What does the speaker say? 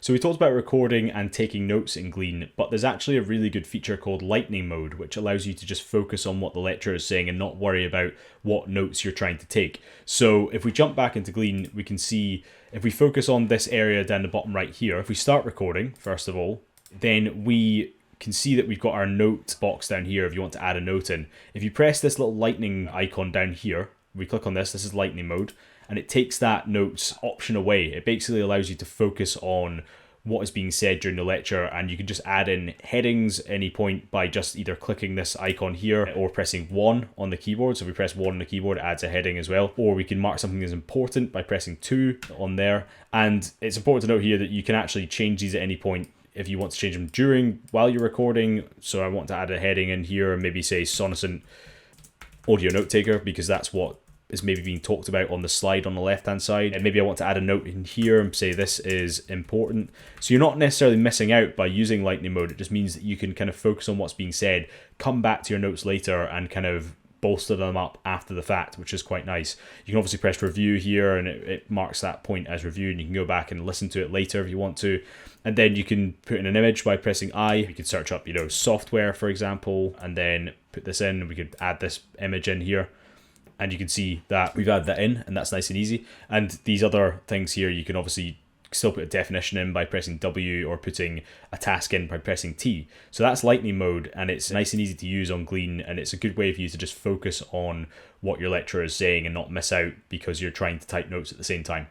So we talked about recording and taking notes in Glean, but there's actually a really good feature called lightning mode, which allows you to just focus on what the lecturer is saying and not worry about what notes you're trying to take. So if we jump back into Glean, we can see if we focus on this area down the bottom right here, if we start recording, first of all, then we can see that we've got our note box down here if you want to add a note in. If you press this little lightning icon down here, we click on this is lightning mode, and it takes that notes option away. It basically allows you to focus on what is being said during the lecture, and you can just add in headings at any point by just either clicking this icon here or pressing 1 on the keyboard. So if we press 1 on the keyboard, it adds a heading as well. Or we can mark something as important by pressing 2 on there. And it's important to note here that you can actually change these at any point if you want to change them while you're recording. So I want to add a heading in here and maybe say Sonocent audio note taker, because that's what is maybe being talked about on the slide on the left hand side. And maybe I want to add a note in here and say this is important. So you're not necessarily missing out by using lightning mode. It just means that you can kind of focus on what's being said, come back to your notes later and kind of bolster them up after the fact, which is quite nice. You can obviously press review here and it marks that point as review, and you can go back and listen to it later if you want to. And then you can put in an image by pressing I. You could search up, software, for example, and then put this in. We could add this image in here. And you can see that we've added that in, and that's nice and easy. And these other things here, you can obviously still put a definition in by pressing W, or putting a task in by pressing T. So that's lightning mode, and it's nice and easy to use on Glean, and it's a good way for you to just focus on what your lecturer is saying and not miss out because you're trying to type notes at the same time.